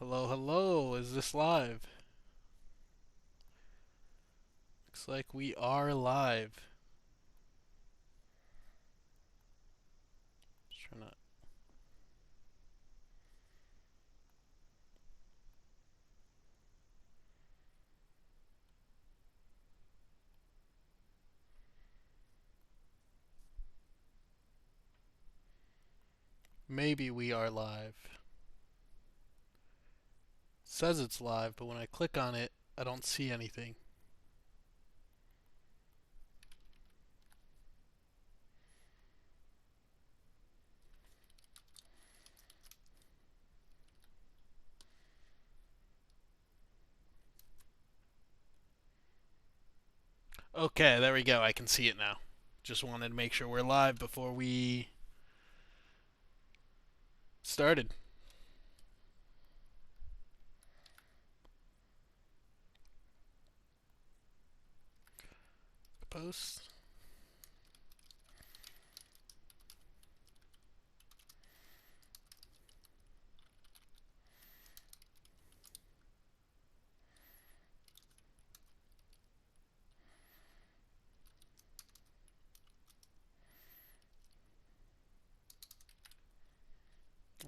Hello, hello. Is this live? Looks like we are live. Just trying to. Maybe we are live. It says it's live, but when I click on it, I don't see anything. Okay, there we go. I can see it now. Just wanted to make sure we're live before we started. Post.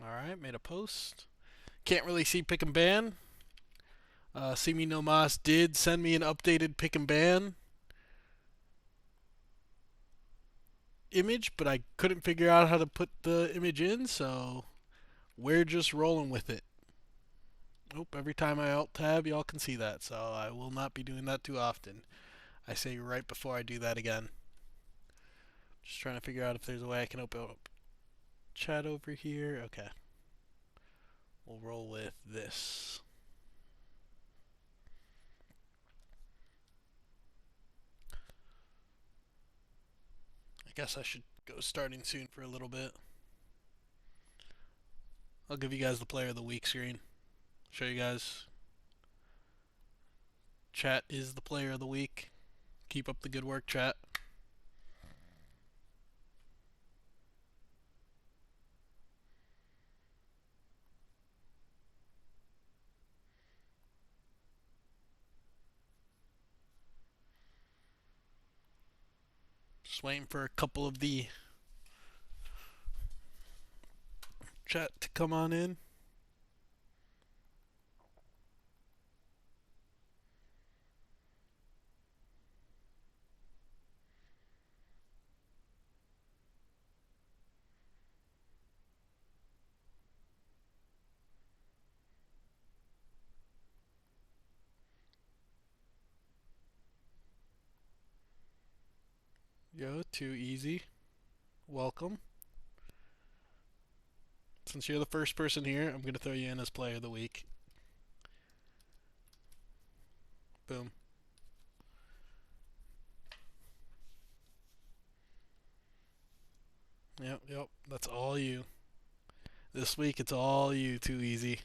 Alright, made a post. Can't really see pick and ban. See Me No Mas did send me an updated pick and ban image, but I couldn't figure out how to put the image in, so we're just rolling with it. Nope, every time I alt tab, y'all can see that, so I will not be doing that too often. I say right before I do that again. Just trying to figure out if there's a way I can open up chat over here. Okay. We'll roll with this. I guess I should go starting soon for a little bit. I'll give you guys the player of the week screen. Show you guys. Chat is the player of the week. Keep up the good work, chat. Just waiting for a couple of the chat to come on in. Yo, too easy. Welcome. Since you're the first person here, I'm going to throw you in as player of the week. Boom. Yep. That's all you. This week it's all you, too easy.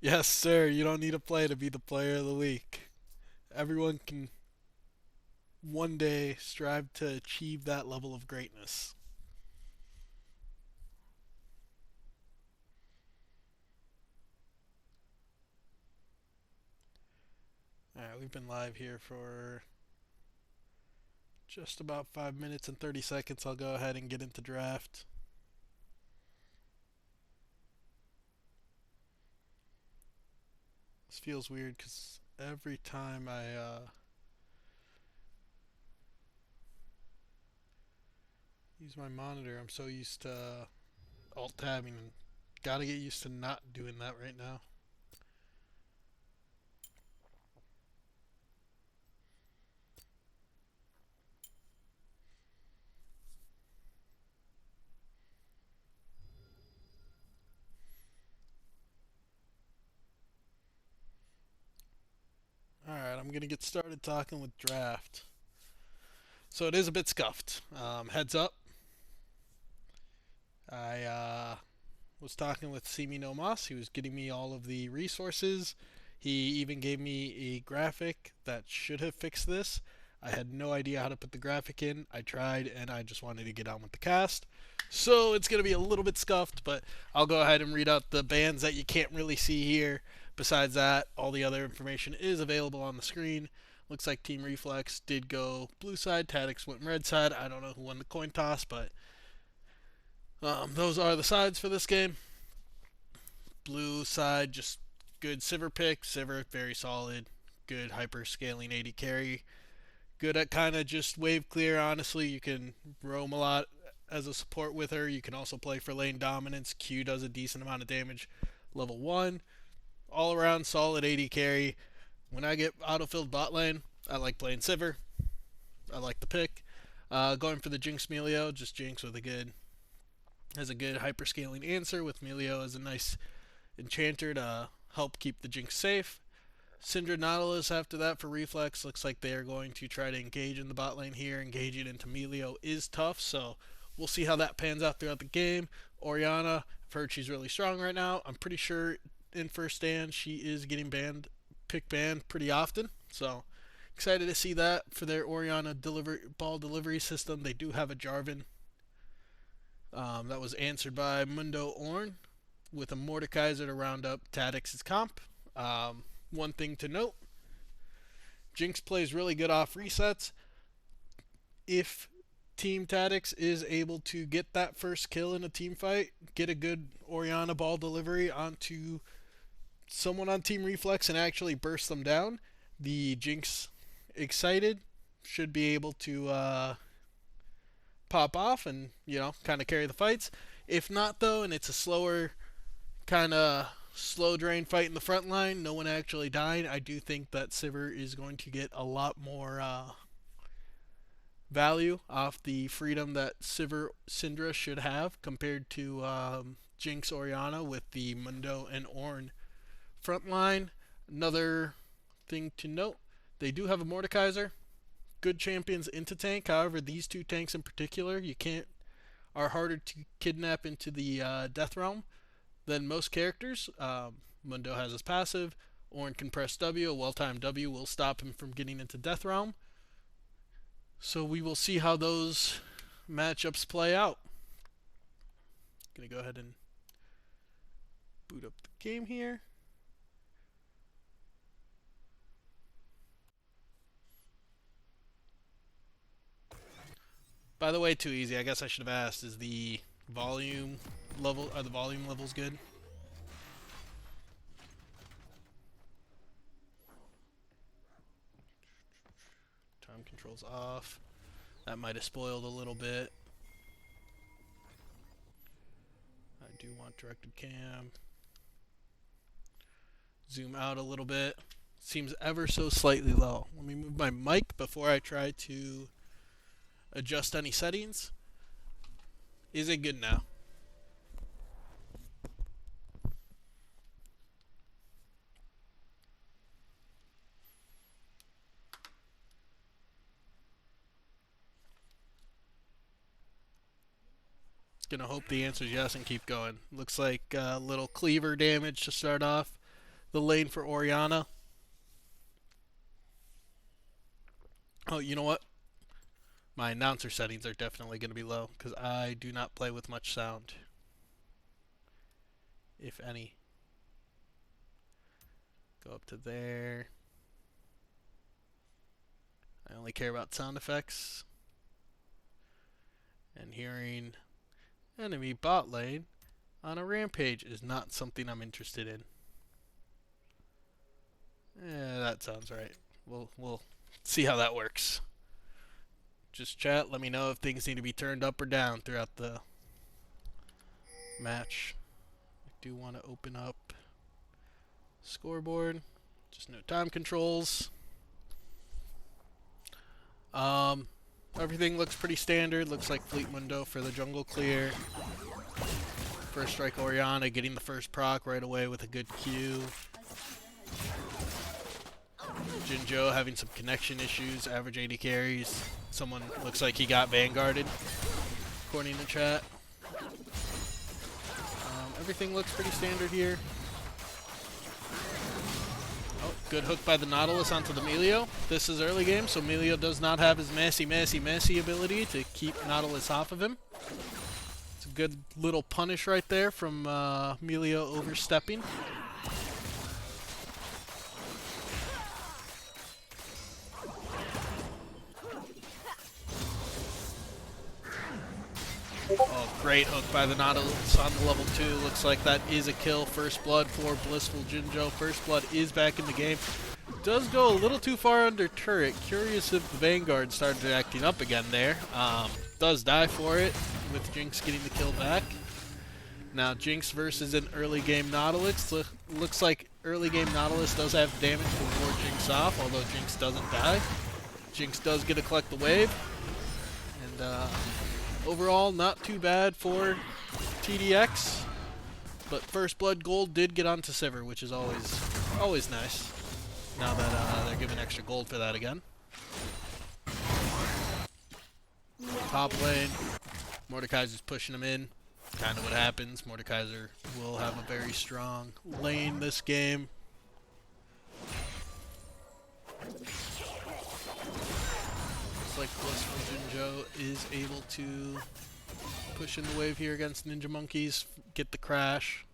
Yes, sir. You don't need a play to be the player of the week. Everyone can one day strive to achieve that level of greatness. Alright, we've been live here for just about 5 minutes and 30 seconds. I'll go ahead and get into draft. This feels weird because every time I use my monitor, I'm so used to alt tabbing and gotta get used to not doing that right now. I'm going to get started talking with draft. So it is a bit scuffed. Heads up, I was talking with Simi No Mas. He was getting me all of the resources. He even gave me a graphic that should have fixed this. I had no idea how to put the graphic in. I tried, and I just wanted to get on with the cast. So it's going to be a little bit scuffed, but I'll go ahead and read out the bands that you can't really see here. Besides that, all the other information is available on the screen. Looks like Team Reflex did go blue side, TDX went red side. I don't know who won the coin toss, but those are the sides for this game. Blue side, just good Sivir pick. Sivir, very solid. Good hyper scaling AD carry. Good at kind of just wave clear, honestly. You can roam a lot as a support with her. You can also play for lane dominance. Q does a decent amount of damage. Level 1. All around solid AD carry. When I get autofilled bot lane, I like playing Sivir. I like the pick. Going for the Jinx Melio, just Jinx with a good, has a good hyperscaling answer with Melio as a nice enchanter to help keep the Jinx safe. Syndra Nautilus after that for Reflex. Looks like they are going to try to engage in the bot lane here. Engaging into Melio is tough, so we'll see how that pans out throughout the game. Orianna, I've heard she's really strong right now. I'm pretty sure in first stand she is getting banned, pick banned pretty often, so excited to see that for their Orianna ball delivery system. They do have a Jarvan that was answered by Mundo Orn with a Mordekaiser to round up TDX's comp. One thing to note, Jinx plays really good off resets. If Team TDX is able to get that first kill in a team fight, get a good Orianna ball delivery onto someone on Team Reflex and actually burst them down, the Jinx excited should be able to pop off and, you know, kind of carry the fights. If not, though, and it's a slower kind of slow drain fight in the front line, no one actually died, I do think that Sivir is going to get a lot more value off the freedom that Syndra should have compared to Jinx Orianna with the Mundo and Ornn front line. Another thing to note, they do have a Mordekaiser. Good champions into tank. However, these two tanks in particular, are harder to kidnap into the Death Realm than most characters. Mundo has his passive. Ornn can press W. A well-timed W will stop him from getting into Death Realm. So we will see how those matchups play out. Gonna go ahead and boot up the game here. By the way, too easy. I guess I should have asked, is the volume level, are the volume levels good? Time controls off. That might have spoiled a little bit. I do want directed cam. Zoom out a little bit. Seems ever so slightly low. Let me move my mic before I try to adjust any settings. Is it good now? Gonna hope the answer is yes and keep going. Looks like a little cleaver damage to start off the lane for Orianna. Oh, you know what? My announcer settings are definitely going to be low because I do not play with much sound, if any. Go up to there. I only care about sound effects. And hearing enemy bot lane on a rampage is not something I'm interested in. That sounds right. We'll see how that works. Just chat, let me know if things need to be turned up or down throughout the match. I do want to open up scoreboard. Just no time controls. Everything looks pretty standard. Looks like Fleet Mundo for the jungle clear. First strike Orianna getting the first proc right away with a good Q. Jinjo having some connection issues, average 80 carries. Someone looks like he got vanguarded, according to chat. Everything looks pretty standard here. Oh, good hook by the Nautilus onto the Melio. This is early game, so Melio does not have his messy ability to keep Nautilus off of him. It's a good little punish right there from Melio overstepping. Oh, great hook by the Nautilus on the level 2. Looks like that is a kill. First blood for Blissful Jinjo. First blood is back in the game. Does go a little too far under turret. Curious if the Vanguard started acting up again there. Does die for it, with Jinx getting the kill back. Now Jinx versus an early game Nautilus. Looks like early game Nautilus does have damage to ward Jinx off, although Jinx doesn't die. Jinx does get to collect the wave. And overall, not too bad for TDX, but First Blood Gold did get onto Sivir, which is always nice, now that they're giving extra gold for that again. Top lane, Mordekaiser's pushing him in, kind of what happens. Mordekaiser will have a very strong lane this game. Like Blissful Jinjo is able to push in the wave here against Ninja Monkeys, get the crash.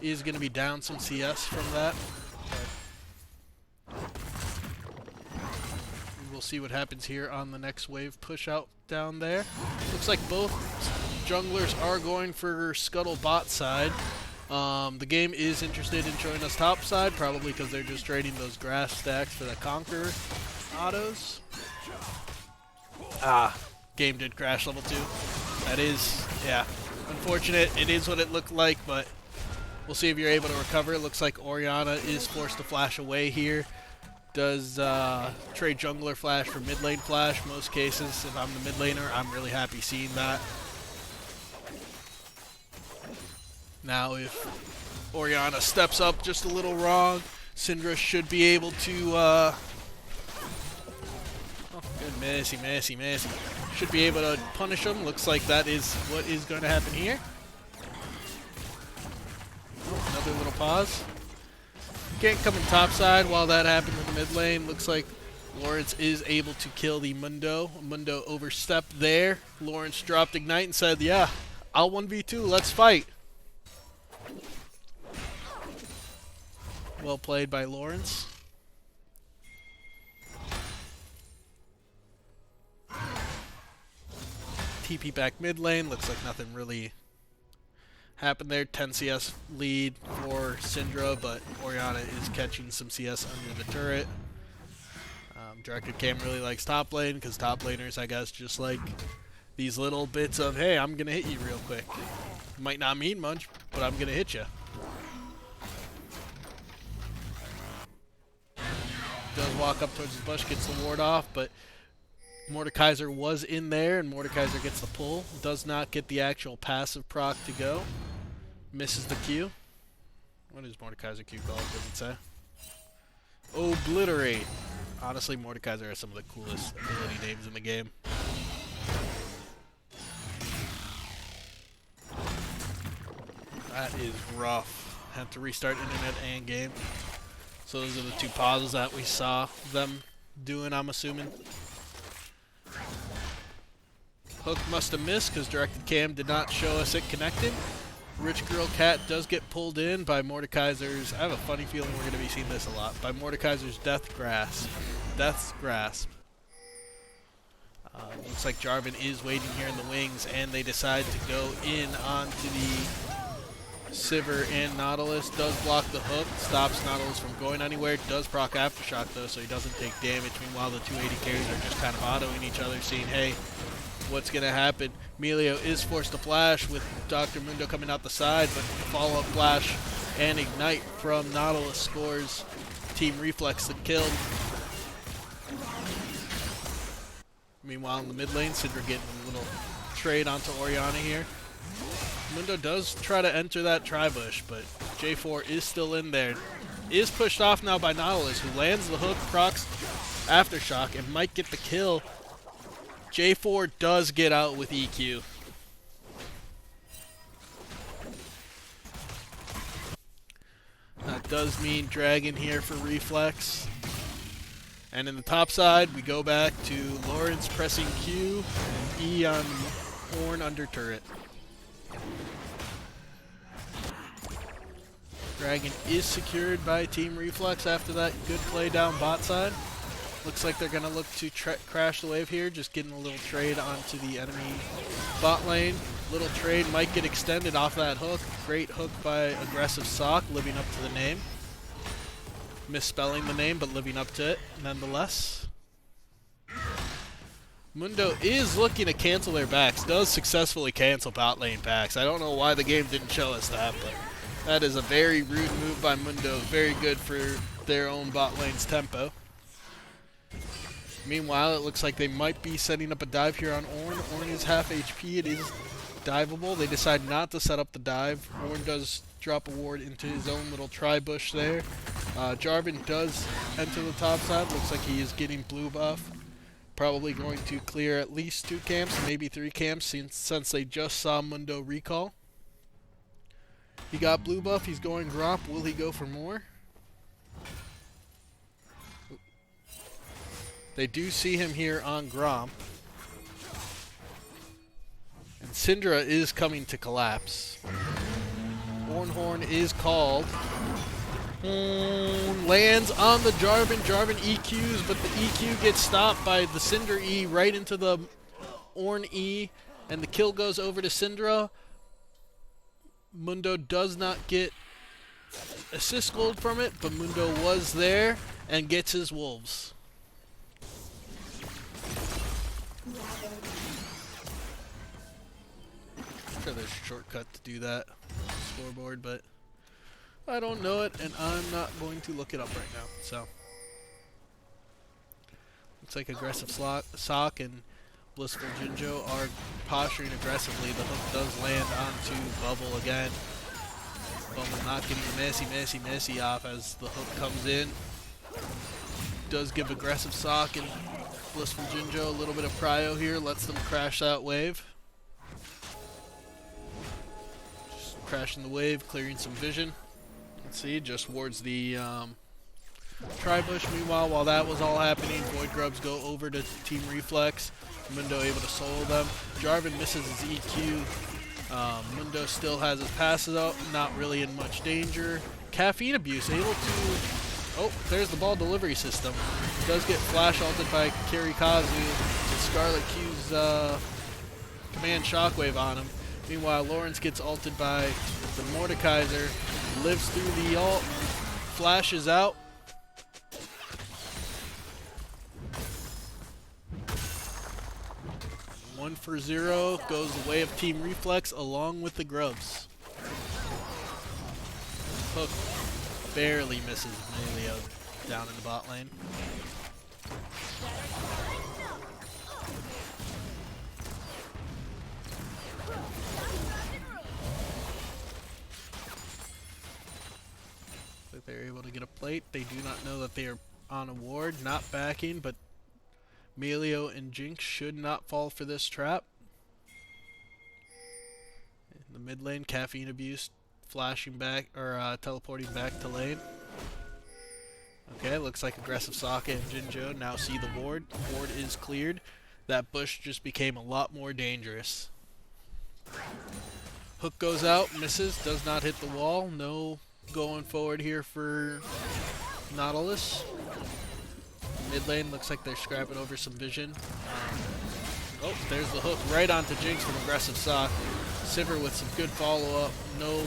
Is going to be down some CS from that. We'll see what happens here on the next wave push out down there. Looks like both junglers are going for Scuttle bot side. The game is interested in showing us top side, probably because they're just trading those grass stacks for the Conquer autos. Game did crash level 2. That is, yeah, unfortunate. It is what it looked like, but we'll see if you're able to recover. It looks like Orianna is forced to flash away here. Does trade jungler flash for mid lane flash. Most cases, if I'm the mid laner, I'm really happy seeing that. Now if Orianna steps up just a little wrong, Syndra should be able to good messy. Should be able to punish him. Looks like that is what is going to happen here. Oh, another little pause. Can't come in top side while that happened in the mid lane. Looks like Lawrence is able to kill the Mundo. Mundo overstepped there. Lawrence dropped Ignite and said, yeah, I'll 1v2, let's fight. Well played by Lawrence. TP back mid lane. Looks like nothing really happened there. 10 CS lead for Syndra, but Orianna is catching some CS under the turret. Directed Cam really likes top lane because top laners, I guess, just like these little bits of, hey, I'm going to hit you real quick. Might not mean much, but I'm going to hit you. Does walk up towards the bush, gets the ward off, but Mordekaiser was in there, and Mordekaiser gets the pull. Does not get the actual passive proc to go. Misses the Q. What is Mordekaiser Q called? Does it say? Obliterate. Honestly, Mordekaiser has some of the coolest ability names in the game. That is rough. Had to restart internet and game. So those are the two pauses that we saw them doing, I'm assuming. Hook must have missed because directed cam did not show us it connected. Rich Girl Cat does get pulled in by Mordekaiser's, I have a funny feeling we're going to be seeing this a lot, by Mordekaiser's Death's Grasp. Looks like Jarvan is waiting here in the wings, and they decide to go in onto the Sivir and Nautilus. Does block the hook, stops Nautilus from going anywhere. Does proc Aftershock though, so he doesn't take damage. Meanwhile, the 280 carries are just kind of autoing each other, seeing, hey, what's going to happen? Melio is forced to flash with Dr. Mundo coming out the side, but follow-up flash and Ignite from Nautilus scores Team Reflex the kill. Meanwhile, in the mid lane, Syndra getting a little trade onto Orianna here. Mundo does try to enter that tri-bush, but J4 is still in there. is pushed off now by Nautilus, who lands the hook, procs Aftershock, and might get the kill. J4 does get out with EQ. That does mean Dragon here for Reflex. And in the top side, we go back to Lawrence pressing Q and E on Horn under turret. Dragon is secured by Team Reflex after that good play down bot side. Looks like they're going to look to crash the wave here, just getting a little trade onto the enemy bot lane. Little trade might get extended off that hook. Great hook by Aggressive Sock, living up to the name. Misspelling the name, but living up to it nonetheless. Mundo is looking to cancel their backs. Does successfully cancel bot lane backs. I don't know why the game didn't show us that, but that is a very rude move by Mundo. Very good for their own bot lane's tempo. Meanwhile, it looks like they might be setting up a dive here on Ornn. Ornn is half HP. It is diveable. They decide not to set up the dive. Ornn does drop a ward into his own little tri-bush there. Jarvan does enter the top side. Looks like he is getting blue buff. Probably going to clear at least 2 camps, maybe 3 camps, since they just saw Mundo recall. He got blue buff. He's going Gromp. Will he go for more? They do see him here on Gromp. And Syndra is coming to collapse. Horn is called. Lands on the Jarvan. Jarvan EQs, but the EQ gets stopped by the Syndra E right into the Ornn E. And the kill goes over to Syndra. Mundo does not get assist gold from it, but Mundo was there and gets his wolves. I'm sure there's a shortcut to do that scoreboard, but I don't know it, and I'm not going to look it up right now. So looks like Aggressive Sock and Blissful Jinjo are posturing aggressively. The hook does land onto Bubble again. Bubble not getting the messy off as the hook comes in. Does give Aggressive Sock and Blissful Jinjo a little bit of prio here. Lets them crash that wave. Just crashing the wave, clearing some vision. Let's see, just wards the tri-bush. Meanwhile, while that was all happening, Void Grubs go over to Team Reflex. Mundo able to solo them. Jarvan misses his EQ. Mundo still has his passes out, not really in much danger. Caffeine Abuse able to... Oh, there's the ball delivery system. Does get flash ulted by Kirikazu. And Scarlet Q's command shockwave on him. Meanwhile, Lawrence gets ulted by the Mordekaiser. Lives through the ult. Flashes out. One for 0 goes the way of Team Reflex along with the Grubs. Hook barely misses Emilio down in the bot lane. Like they're able to get a plate. They do not know that they are on a ward, not backing, but Melio and Jinx should not fall for this trap. In the mid lane, Caffeine Abuse flashing back, or teleporting back to lane. Okay, looks like Aggressive Sokka and Jinjo now see the ward. Ward is cleared. That bush just became a lot more dangerous. Hook goes out, misses, does not hit the wall. No going forward here for Nautilus. Mid lane looks like they're scrapping over some vision. Oh, there's the hook right onto Jinx from Aggressive Sock. Sivir with some good follow-up. No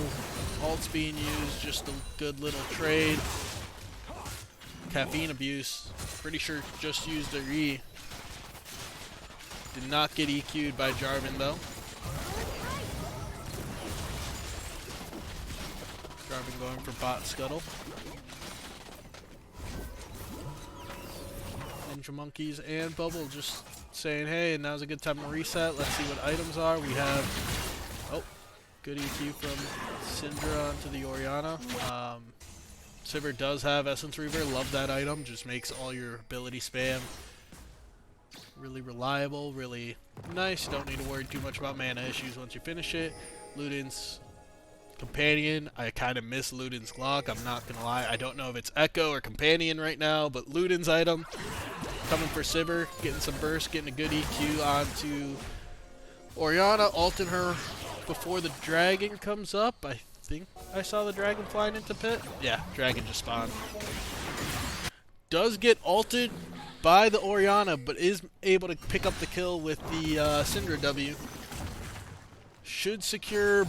ults being used, just a good little trade. Caffeine Abuse, pretty sure just used their E. Did not get EQ'd by Jarvan though. Jarvan going for bot scuttle. Ninja Monkeys and Bubble just saying, hey, now's a good time to reset. Let's see what items are. We have, oh, good EQ from Syndra onto the Orianna. Sivir does have Essence Reaver. Love that item. Just makes all your ability spam really reliable, really nice. Don't need to worry too much about mana issues once you finish it. Luden's Companion. I kind of miss Luden's Glock. I'm not going to lie. I don't know if it's Echo or Companion right now, but Luden's item coming for Sivir. Getting some burst, getting a good EQ onto Orianna, ulting her before the dragon comes up. I think I saw the dragon flying into pit. Yeah, dragon just spawned. Does get ulted by the Orianna, but is able to pick up the kill with the Syndra W. Should secure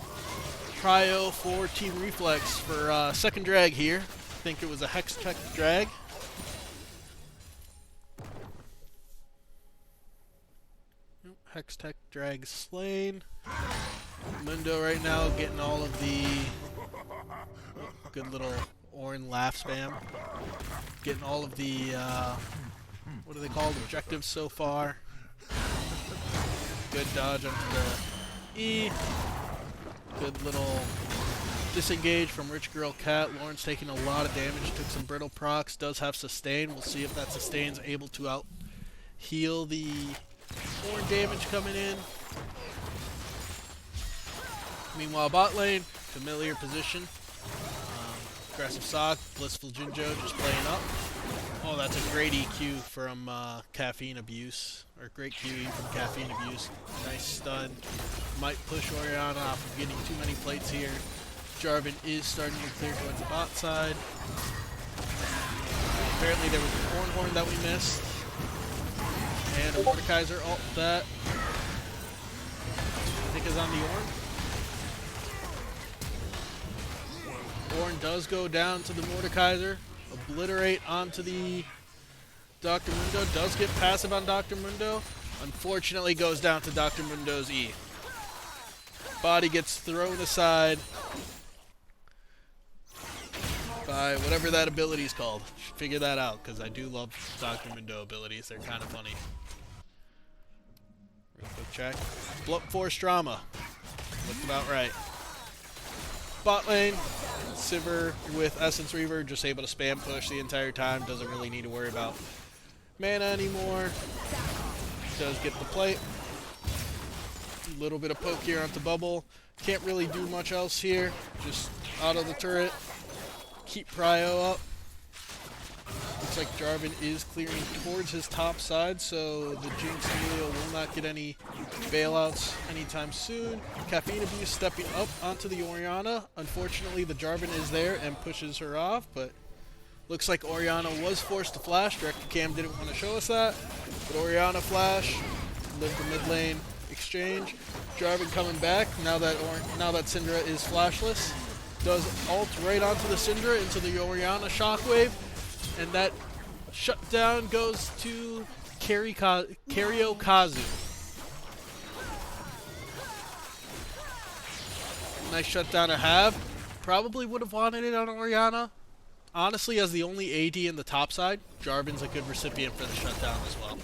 Prio for Team Reflex for second drag here. I think it was a Hex Tech drag. Hex Tech drag slain. Mundo right now getting all of the good little Orin laugh spam. Getting all of the what are they called? Objectives so far. Good dodge onto the E. Good little disengage from Rich Girl Cat. Lauren's taking a lot of damage. Took some brittle procs. Does have sustain. We'll see if that sustain's able to out heal the Orin damage coming in. Meanwhile, bot lane, familiar position. Aggressive Sock, Blissful Jinjo just playing up. Oh, that's a great EQ from Caffeine Abuse, or great QE from Caffeine Abuse. Nice stun. Might push Orianna off of getting too many plates here. Jarvan is starting to clear towards the bot side. Apparently there was an Orin Horn that we missed. And a Mordekaiser ult that I think is on the Orin. Orin does go down to the Mordekaiser. Obliterate onto the Dr. Mundo. Does get passive on Dr. Mundo. Unfortunately goes down to Dr. Mundo's E. Body gets thrown aside by whatever that ability is called. Should figure that out because I do love Dr. Mundo abilities. They're kind of funny. Real quick check. Blunt Force Drama. Looked about right. Bot lane. Sivir with Essence Reaver, just able to spam push the entire time. Doesn't really need to worry about mana anymore. Does get the plate. A little bit of poke here onto Bubble. Can't really do much else here. Just auto the turret. Keep Prio up. Looks like Jarvan is clearing towards his top side, so the Jinx Emilio will not get any bailouts anytime soon. Caffeine Abuse stepping up onto the Orianna. Unfortunately, the Jarvan is there and pushes her off, but looks like Orianna was forced to flash. Director Cam didn't want to show us that, but Orianna flash, lived the mid lane exchange. Jarvan coming back now that Syndra is flashless. Does ult right onto the Syndra into the Orianna shockwave. And that shutdown goes to Kazu. Nice shutdown to have. Probably would have wanted it on Orianna. Honestly, as the only AD in the top side, Jarvan's a good recipient for the shutdown as well.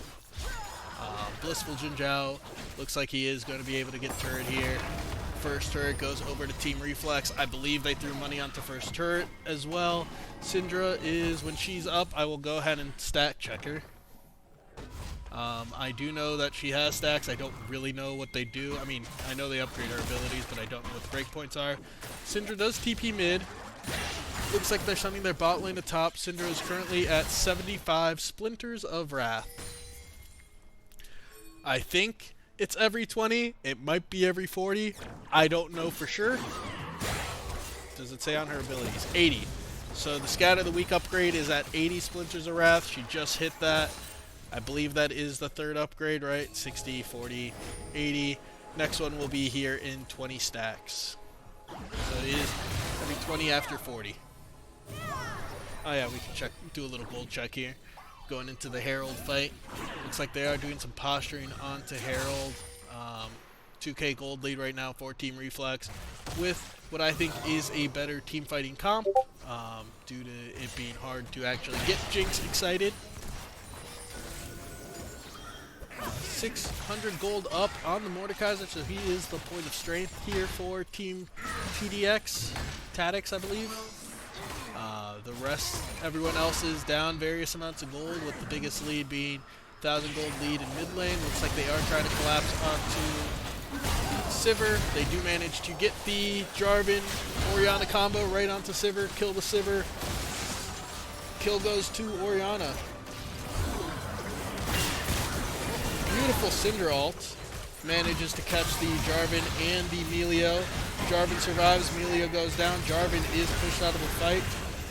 Blissful Jinjo looks like he is going to be able to get turret here. First turret goes over to Team Reflex. I believe they threw money onto first turret as well. Syndra is, when she's up, I will go ahead and stack check her. I do know that she has stacks. I don't really know what they do. I mean, I know they upgrade her abilities, but I don't know what the breakpoints are. Syndra does TP mid. Looks like they're sending their bot lane to top. Syndra is currently at 75 Splinters of Wrath. I think it's every 20. It might be every 40. I don't know for sure. Does it say on her abilities? 80. So the Scat of the Week upgrade is at 80 Splinters of Wrath. She just hit that. I believe that is the third upgrade, right? 60, 40, 80. Next one will be here in 20 stacks. So it is every 20 after 40. Oh yeah, we can check, do a little gold check here. Going into the Herald fight. Looks like they are doing some posturing onto Herald. 2k gold lead right now for Team Reflex with what I think is a better team fighting comp due to it being hard to actually get Jinx excited. 600 gold up on the Mordekaiser, so he is the point of strength here for Team TDX. TDX, I believe. The rest, everyone else is down various amounts of gold, with the biggest lead being 1,000 gold lead in mid lane. Looks like they are trying to collapse onto Sivir. They do manage to get the Jarvan Orianna combo right onto Sivir, kill the Sivir. Kill goes to Orianna. Beautiful Syndra ult. Manages to catch the Jarvan and the Melio. Jarvan survives, Melio goes down. Jarvan is pushed out of the fight.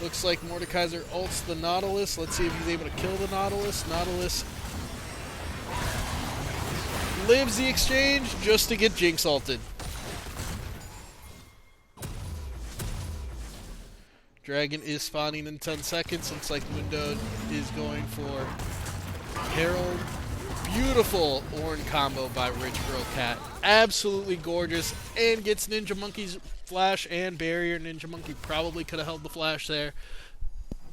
Looks like Mordekaiser ults the Nautilus. Let's see if he's able to kill the Nautilus. Nautilus lives the exchange just to get Jinx ulted. Dragon is spawning in 10 seconds. Looks like Mundo is going for Herald. Beautiful Ornn combo by Rich Girl Cat. Absolutely gorgeous. And gets Ninja Monkey's flash and barrier. Ninja Monkey probably could have held the flash there.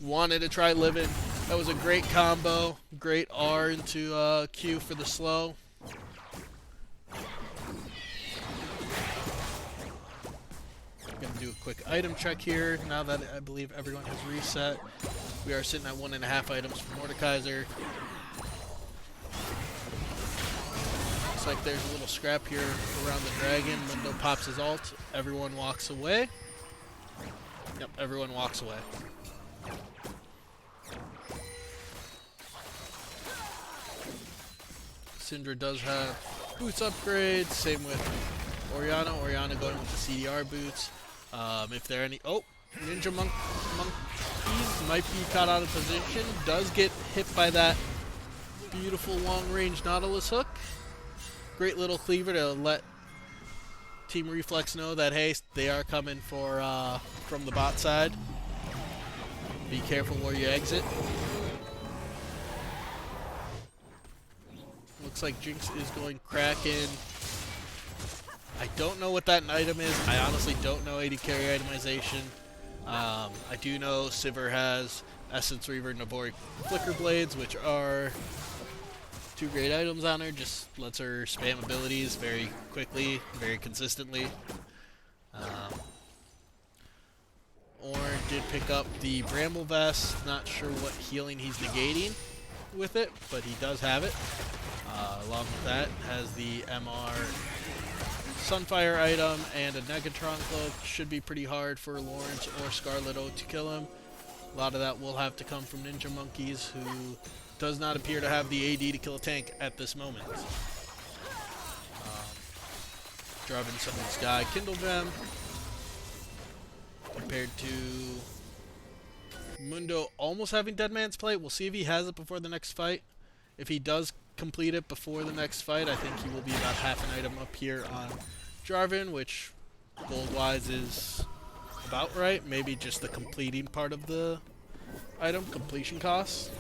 Wanted to try living. That was a great combo. Great R into Q for the slow. Gonna do a quick item check here now that I believe everyone has reset. We are sitting at 1.5 items for Mordekaiser. Looks like there's a little scrap here around the dragon. Mundo pops his ult. Everyone walks away. Yep, everyone walks away. Syndra does have boots upgrades. Same with Orianna. Orianna going with the CDR boots. If there are any... Oh! Ninja Monkeys might be caught out of position. Does get hit by that beautiful long-range Nautilus hook. Great little cleaver to let Team Reflex know that, hey, they are coming for from the bot side. Be careful where you exit. Looks like Jinx is going Kraken. I don't know what that item is. I honestly don't know AD carry itemization. I do know Sivir has Essence Reaver and Navori Flicker Blades, which are 2 great items on her. Just lets her spam abilities very quickly, very consistently. Ornn did pick up the Bramble Vest. Not sure what healing he's negating with it, but he does have it. Along with that, has the MR Sunfire item and a Negatron Cloak. Should be pretty hard for Lawrence or Scarlet O to kill him. A lot of that will have to come from Ninja Monkeys, who does not appear to have the AD to kill a tank at this moment. Jarvan summons Sky Kindle Gem. Compared to Mundo almost having Dead Man's Plate. We'll see if he has it before the next fight. If he does complete it before the next fight, I think he will be about half an item up here on Jarvan, which gold-wise is about right. Maybe just the completing part of the item, completion costs.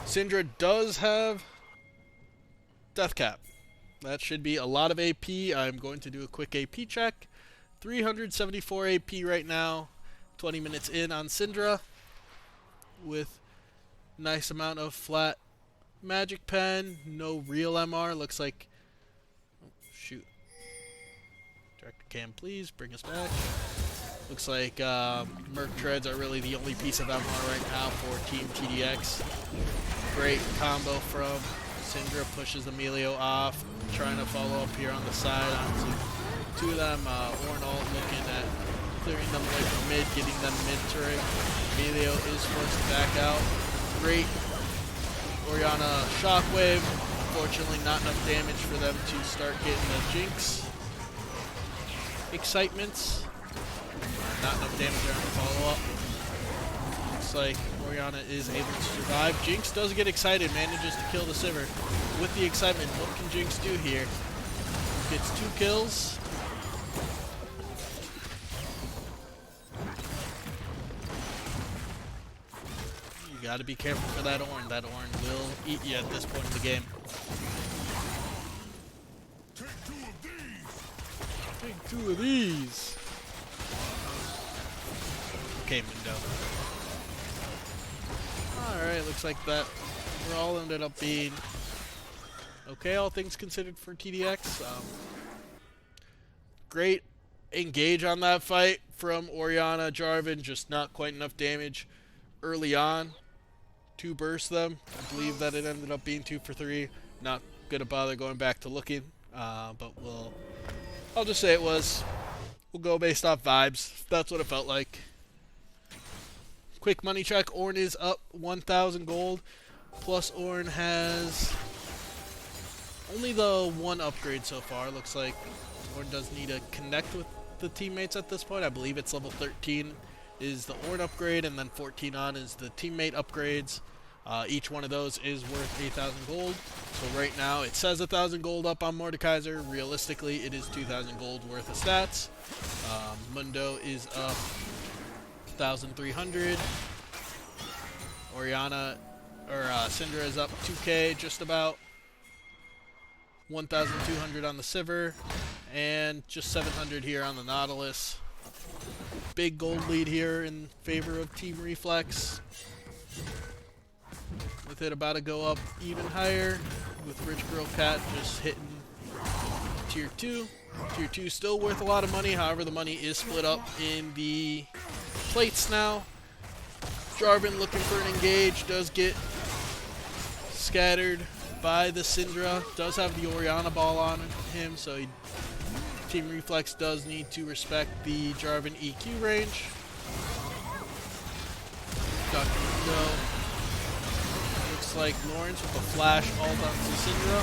Syndra does have Death Cap. That should be a lot of AP. I'm going to do a quick AP check. 374 AP right now. 20 minutes in on Syndra. With nice amount of flat Magic Pen. No real MR. Looks like... Oh, shoot. Director Cam, please. Bring us back. Looks like Merc Treads are really the only piece of MR right now for Team TDX. Great combo from Syndra. Pushes Emilio off. Trying to follow up here on the side onto 2 of them. Ornn looking at clearing them away from mid, getting them mid-turret. Emilio is forced to back out. Great Orianna Shockwave. Unfortunately, not enough damage for them to start getting the Jinx excitements. Not enough damage there on the follow-up. Looks like Orianna is able to survive. Jinx does get excited, manages to kill the Sivir. With the excitement, what can Jinx do here? Gets 2 kills. You gotta be careful for that Ornn. That Ornn will eat you at this point in the game. Take 2 of these. Okay, Mundo. Alright, looks like that all ended up being okay, all things considered, for TDX. Great engage on that fight from Orianna, Jarvan, just not quite enough damage early on to burst them. I believe that it ended up being 2 for 3. Not gonna bother going back to looking, but I'll just say it was. We'll go based off vibes. That's what it felt like. Quick money check. Ornn is up 1,000 gold. Plus Ornn has only the one upgrade so far. Looks like Ornn does need to connect with the teammates at this point. I believe it's level 13 is the Ornn upgrade, and then 14 on is the teammate upgrades. Each one of those is worth 8,000 gold. So right now it says 1,000 gold up on Mordekaiser. Realistically, it is 2,000 gold worth of stats. Mundo is up 1,300. Orianna, or Syndra is up 2k, just about. 1,200 on the Sivir, and just 700 here on the Nautilus. Big gold lead here in favor of Team Reflex. With it about to go up even higher, with Rich Girl Cat just hitting tier 2. Tier 2 still worth a lot of money, however the money is split up in the plates now. Jarvan looking for an engage, does get scattered by the Syndra, does have the Orianna ball on him, so Team Reflex does need to respect the Jarvan EQ range. Dr. Mundo. Looks like Lawrence with a flash ult onto Syndra.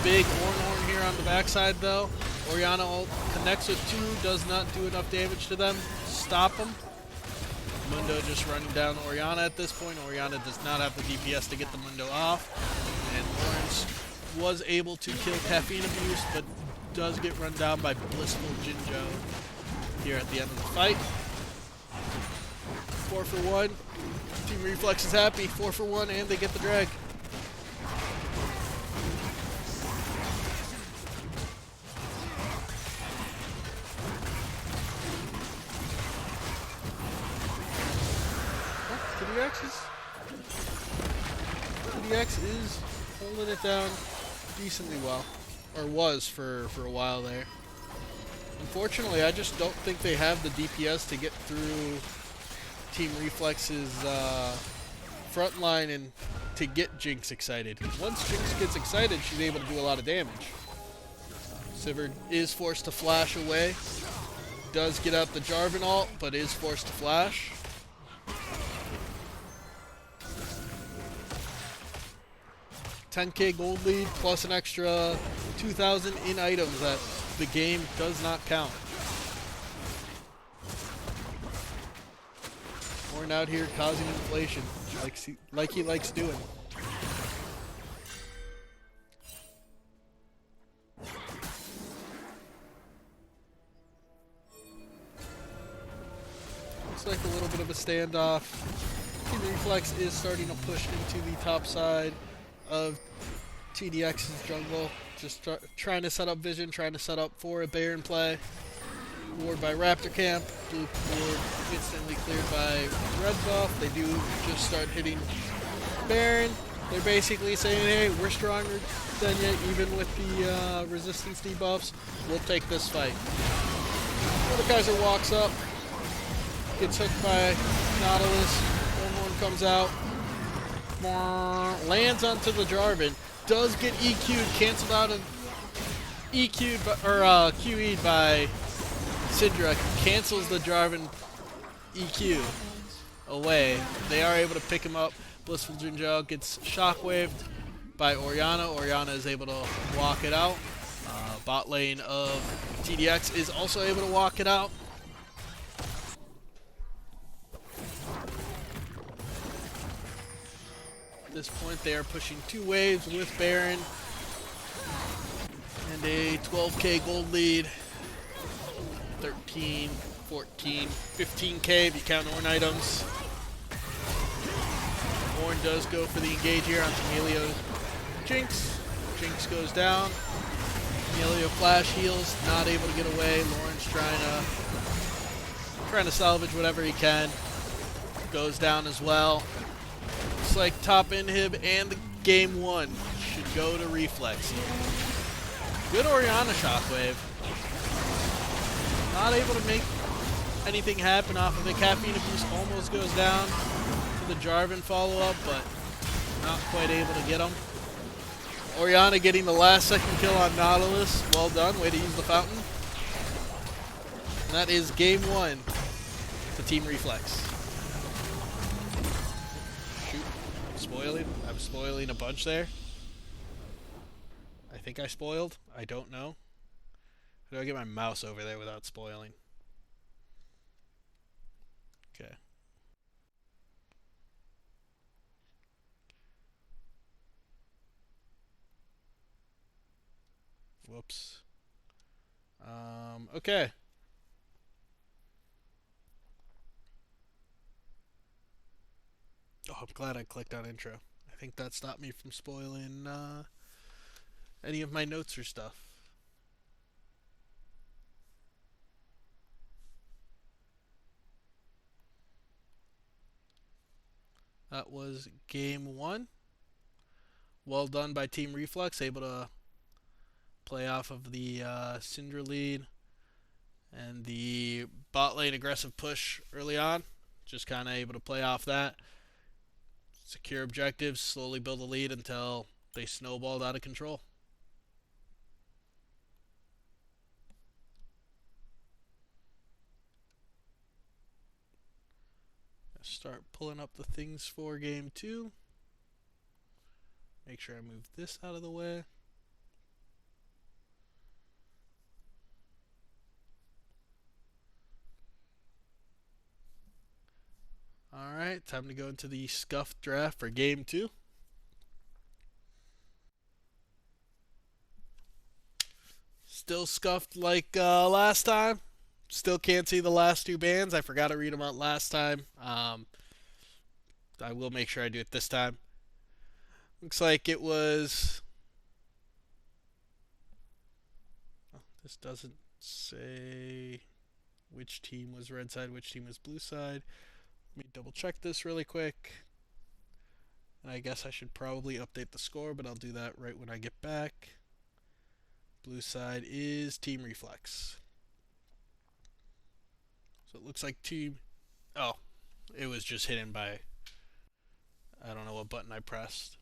Big Ornn here on the backside though. Orianna ult connects with 2, does not do enough damage to them. Stop him. Mundo just running down Orianna at this point. Orianna does not have the DPS to get the Mundo off. And Lawrence was able to kill Caffeine Abuse, but does get run down by Blissful Jinjo here at the end of the fight. 4 for 1. Team Reflex is happy. 4 for 1, and they get the drag. TDX is holding it down decently well, or was for a while there. Unfortunately, I just don't think they have the DPS to get through Team Reflex's front line and to get Jinx excited. Once Jinx gets excited, she's able to do a lot of damage. Sivir is forced to flash away. Does get out the Jarvan ult, but is forced to flash. $10k gold lead plus an extra 2,000 in items that the game does not count. Ornn out here causing inflation, like he likes doing. Looks like a little bit of a standoff. Team Reflex is starting to push into the top side of TDX's jungle. Just trying to set up vision, trying to set up for a Baron play. Ward by Raptor Camp. Blue ward instantly cleared by red buff. They do just start hitting Baron. They're basically saying, hey, we're stronger than you, even with the resistance debuffs. We'll take this fight. Mordekaiser walks up, gets hooked by Nautilus. Horn comes out, lands onto the Jarvan. Does get EQ'd, canceled out and EQ'd, or QE'd by Syndra. Cancels the Jarvan EQ away. They are able to pick him up. Blissful Jinjo gets shockwaved by Orianna. Orianna is able to walk it out. Bot lane of TDX is also able to walk it out. At this point, they are pushing 2 waves with Baron and a 12k gold lead. 13, 14, 15k if you count Ornn items. Ornn does go for the engage here on Emilio Jinx. Jinx goes down. Emilio flash heals, not able to get away. Lauren's trying to salvage whatever he can. Goes down as well. Looks like top inhib and the game 1 should go to Reflex. Good Orianna shockwave. not able to make anything happen off of it. Caffeine abuse almost goes down to the Jarvan follow-up, but not quite able to get him. Orianna getting the last second kill on Nautilus. Well done. Way to use the fountain. And that is game 1 to Team Reflex. Shoot. I'm spoiling a bunch there. I think I spoiled. I don't know. How do I get my mouse over there without spoiling? Okay. Whoops. Okay. Oh, I'm glad I clicked on intro. I think that stopped me from spoiling any of my notes or stuff. That was game 1. Well done by Team Reflex, able to play off of the Syndra lead and the bot lane aggressive push early on. Just kind of able to play off that. Secure objectives, slowly build a lead until they snowballed out of control. Start pulling up the things for game 2. Make sure I move this out of the way. Alright, time to go into the scuffed draft for game 2. Still scuffed like last time. Still can't see the last 2 bands. I forgot to read them out last time. I will make sure I do it this time. Looks like it was... Oh, this doesn't say which team was red side, which team was blue side. Let me double check this really quick. I guess I should probably update the score, but I'll do that right when I get back. Blue side is Team Reflex. So it looks like team... Oh, it was just hidden by... I don't know what button I pressed.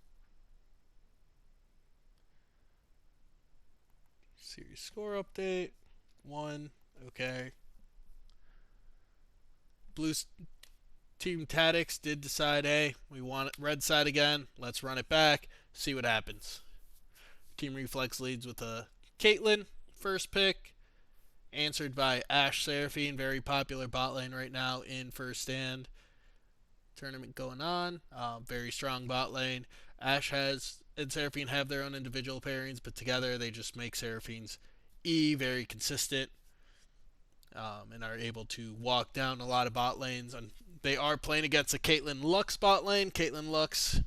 Series score update. 1. Okay. Blue Team TDX did decide, hey, we want red side again. Let's run it back. See what happens. Team Reflex leads with a Caitlyn first pick, answered by Ashe Seraphine, very popular bot lane right now in first stand. Tournament going on. Very strong bot lane. Ashe has and Seraphine have their own individual pairings, but together they just make Seraphine's E very consistent and are able to walk down a lot of bot lanes. And they are playing against a Caitlyn Lux bot lane. Caitlyn Lux,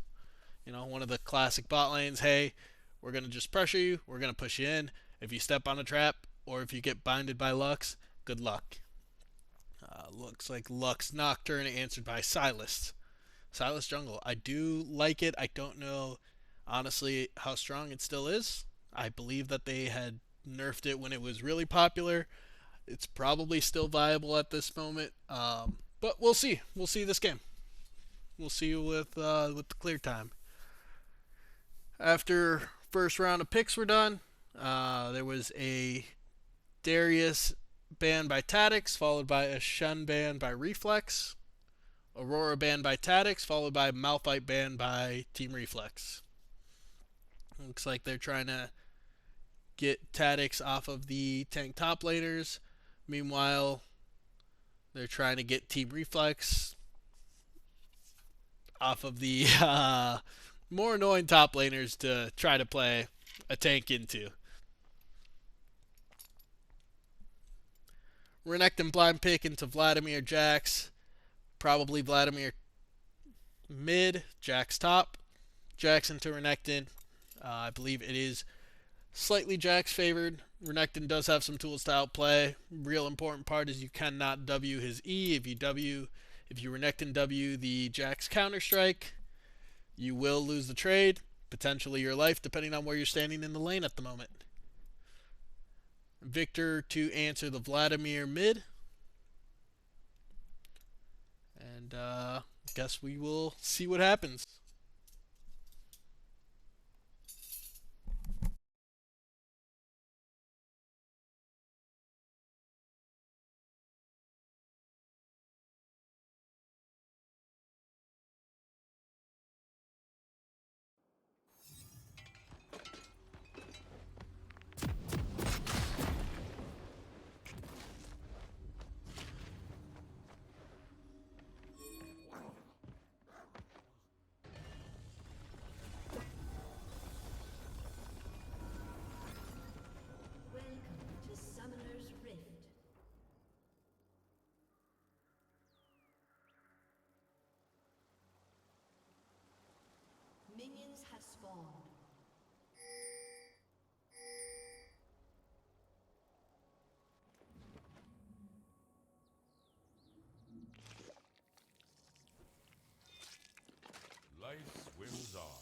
you know, one of the classic bot lanes. Hey, we're going to just pressure you. We're going to push you in. If you step on a trap or if you get binded by Lux, good luck. Looks like Lux Nocturne answered by Sylas. Sylas jungle. I do like it. I don't know, honestly, how strong it still is. I believe that they had nerfed it when it was really popular. It's probably still viable at this moment. But we'll see. We'll see this game. We'll see with the clear time. After first round of picks were done, there was a Darius banned by TDX, followed by a Shen banned by Reflex, Aurora banned by TDX, followed by Malphite banned by Team Reflex. Looks like they're trying to get TDX off of the tank top laners. Meanwhile, they're trying to get Team Reflex off of the more annoying top laners to try to play a tank into. Renekton blind pick into Vladimir Jax. Probably Vladimir mid, Jax top. Jax into Renekton. I believe it is slightly Jax favored. Renekton does have some tools to outplay. Real important part is you cannot W his E. If you Renekton W the Jax counter strike, you will lose the trade, potentially your life, depending on where you're standing in the lane at the moment. Victor to answer the Vladimir mid. And guess we will see what happens. Minions have spawned. Life swims on.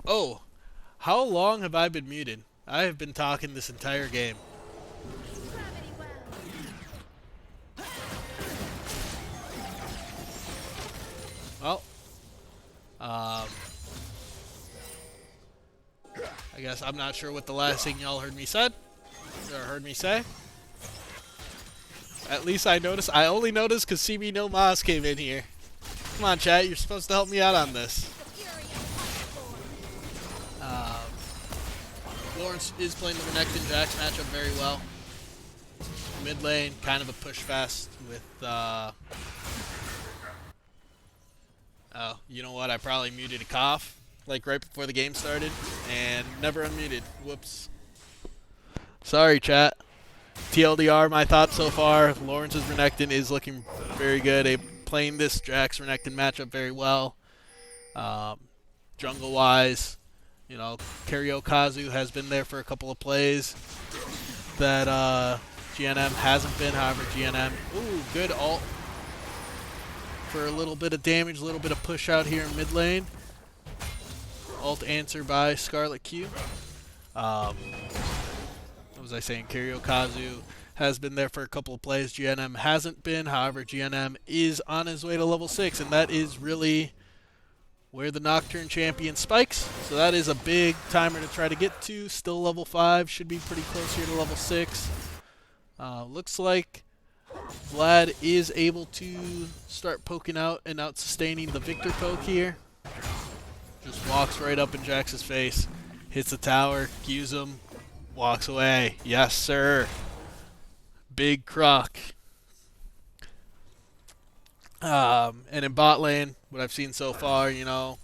Oh, how long have I been muted? I have been talking this entire game. Well, um, I guess I'm not sure what the last thing y'all heard me said or heard me say. At least I noticed. I only noticed because CB No Mas came in here. Come on, chat. You're supposed to help me out on this. Lawrence is playing the Renekton Jax matchup very well. Mid lane, kind of a push fest with. Oh, you know what? I probably muted a cough like right before the game started and never unmuted. Whoops. Sorry, chat. TLDR, my thoughts so far. Lawrence's Renekton is looking very good. Playing this Jax Renekton matchup very well. Jungle wise, you know, Kazu has been there for a couple of plays that GNM hasn't been. However, GNM, ooh, good ult for a little bit of damage, a little bit of push out here in mid lane. Ult answer by Scarlet Q. What was I saying? Kazu has been there for a couple of plays. GNM hasn't been. However, GNM is on his way to level 6, and that is really where the Nocturne champion spikes. So that is a big timer to try to get to. Still level 5. Should be pretty close here to level 6. Looks like Vlad is able to start poking out and out sustaining the Victor poke here. Just walks right up in Jax's face. Hits the tower. Qs him. Walks away. Yes, sir. Big croc. And in bot lane, what I've seen so far, you know,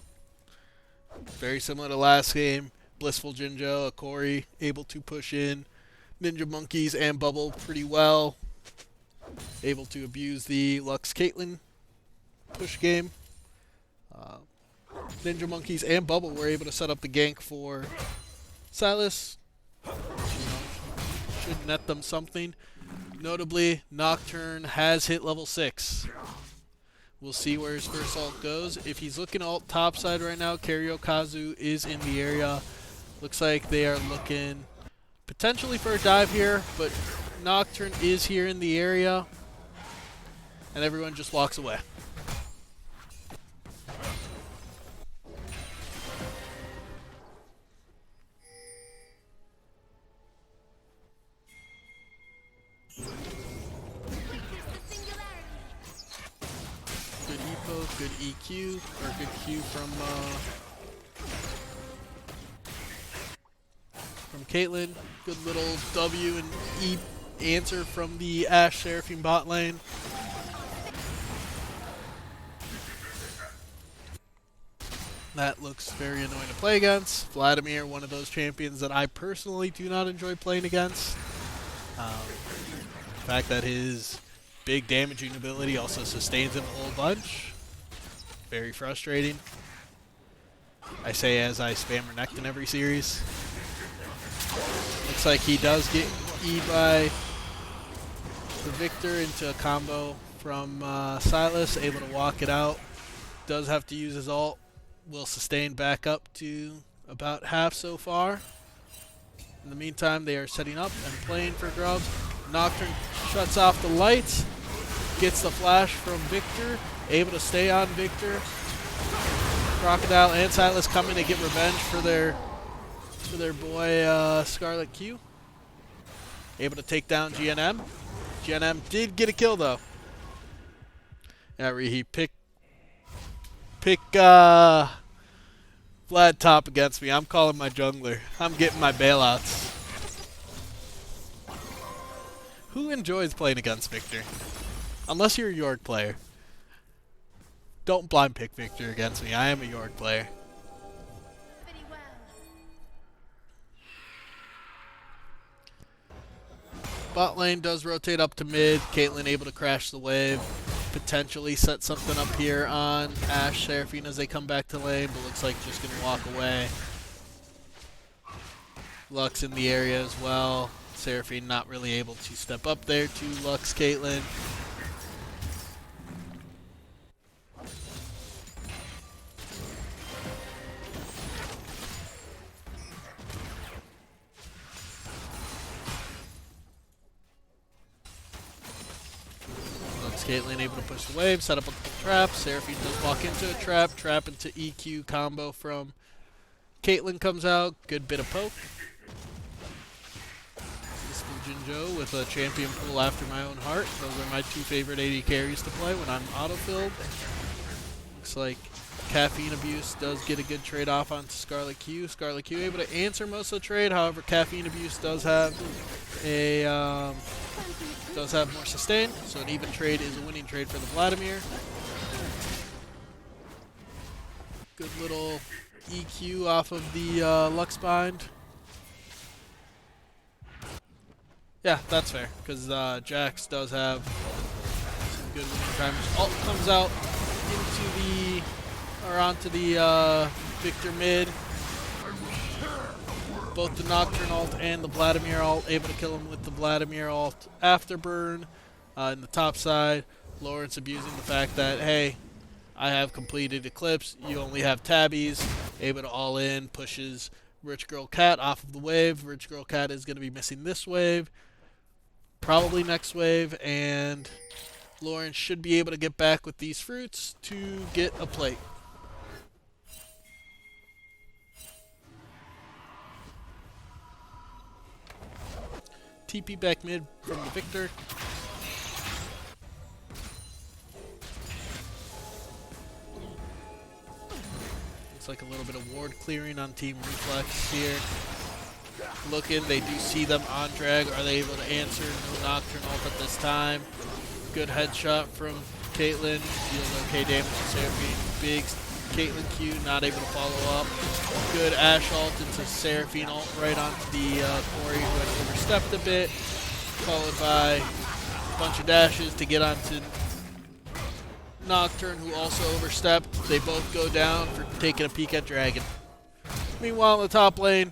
very similar to last game. Blissful Jinjo, Akori able to push in. Ninja Monkeys and Bubble pretty well. Able to abuse the Lux Caitlyn push game. Ninja Monkeys and Bubble were able to set up the gank for Silas. You know, should net them something. Notably, Nocturne has hit level 6. We'll see where his first ult goes. If he's looking ult topside right now, Kazu is in the area. Looks like they are looking potentially for a dive here, but Nocturne is here in the area. And everyone just walks away. Good epo, good EQ, or good Q from Caitlyn. Good little W and E answer from the Ashe Seraphine bot lane. That looks very annoying to play against. Vladimir, one of those champions that I personally do not enjoy playing against. The fact that his big damaging ability also sustains him a whole bunch. Very frustrating. I say as I spam Renekton every series. Looks like he does get E by the Victor into a combo from Silas. Able to walk it out. Does have to use his ult. Will sustain back up to about half so far. In the meantime, they are setting up and playing for grubs. Nocturne shuts off the lights. Gets the flash from Victor. Able to stay on Victor. Crocodile and Silas coming to get revenge for their boy Scarlet Q. Able to take down GNM. GNM did get a kill though. Yeah, he pick Vlad top against me. I'm calling my jungler. I'm getting my bailouts. Who enjoys playing against Victor? Unless you're a Yord player. Don't blind pick Victor against me. I am a Yord player. Bot lane does rotate up to mid. Caitlyn able to crash the wave. Potentially set something up here on Ashe Seraphine as they come back to lane, but looks like just going to walk away. Lux in the area as well. Seraphine not really able to step up there to Lux Caitlyn. Is Caitlyn able to push the wave, set up a couple traps? Seraphine does walk into a trap, trap into EQ combo from Caitlyn comes out. Good bit of poke. Jinjo with a champion pool after my own heart. Those are my two favorite AD carries to play when I'm auto-filled. Looks like Caffeine Abuse does get a good trade-off onto Scarlet Q. Scarlet Q able to answer most of the trade. However, Caffeine Abuse does have a more sustain, so an even trade is a winning trade for the Vladimir. Good little EQ off of the Lux Bind. Yeah, that's fair, because Jax does have some good winning timers. Ult comes out onto the Victor mid. Both the Nocturne ult and the Vladimir ult, able to kill him with the Vladimir ult afterburn. In the top side, Lawrence abusing the fact that, hey, I have completed Eclipse, you only have tabbies, able to all in, pushes Rich Girl Cat off of the wave. Rich Girl Cat is going to be missing this wave, probably next wave, and Lawrence should be able to get back with these fruits to get a plate. TP back mid from the Victor. Looks like a little bit of ward clearing on Team Reflex here. Looking, they do see them on drag. Are they able to answer? No Nocturne ult at this time. Good headshot from Caitlyn. Deals okay damage to Seraphine. Big Caitlyn Q not able to follow up. Good Ashe ult into Seraphine ult right onto the Corey who had overstepped a bit. Followed by a bunch of dashes to get onto Nocturne who also overstepped. They both go down for taking a peek at Dragon. Meanwhile in the top lane,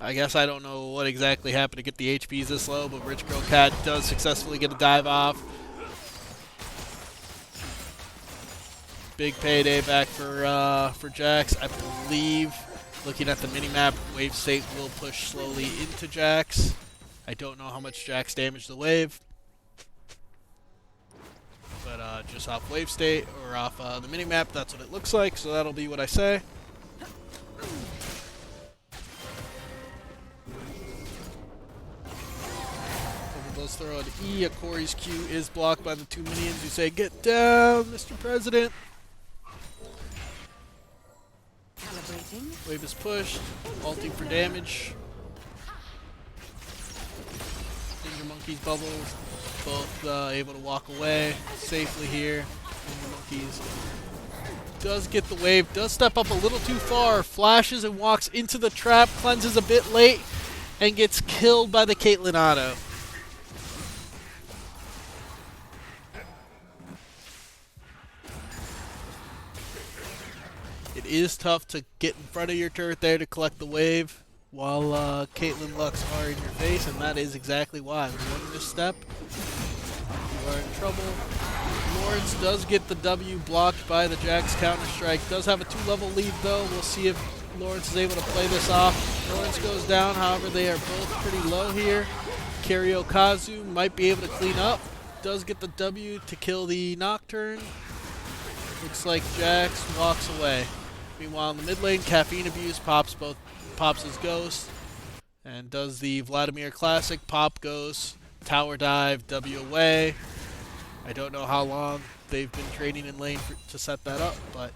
I guess I don't know what exactly happened to get the HPs this low, but Rich Girl Cat does successfully get a dive off. Big payday back for Jax. I believe, looking at the minimap, wave state will push slowly into Jax. I don't know how much Jax damaged the wave, but just off wave state or off the minimap, that's what it looks like, so that'll be what I say. Does throw an E. A Corey's Q is blocked by the two minions who say, "Get down, Mr. President." Wave is pushed, ulting for damage. Ninja Monkey's bubbles, both able to walk away safely here. Ninja Monkeys does get the wave, does step up a little too far, flashes and walks into the trap, cleanses a bit late, and gets killed by the Caitlyn auto. It is tough to get in front of your turret there to collect the wave while Caitlyn Lux are in your face, and that is exactly why. One misstep, you are in trouble. Lawrence does get the W blocked by the Jax Counter-Strike. Does have a 2-level lead though. We'll see if Lawrence is able to play this off. Lawrence goes down, however they are both pretty low here. Kazu might be able to clean up. Does get the W to kill the Nocturne. Looks like Jax walks away. Meanwhile, in the mid lane, Caffeine Abuse pops his Ghost and does the Vladimir classic. Pop Ghost, tower dive, W away. I don't know how long they've been training in lane to set that up, but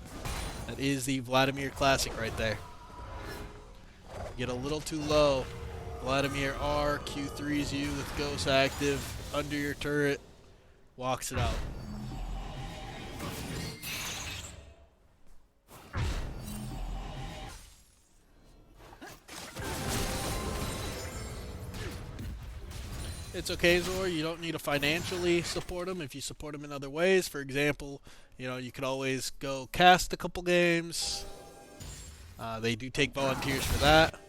that is the Vladimir classic right there. Get a little too low. Vladimir R, Q3s you with Ghost active, under your turret, walks it out. It's okay, Zor. You don't need to financially support them if you support them in other ways. For example, you could always go cast a couple games. They do take volunteers for that.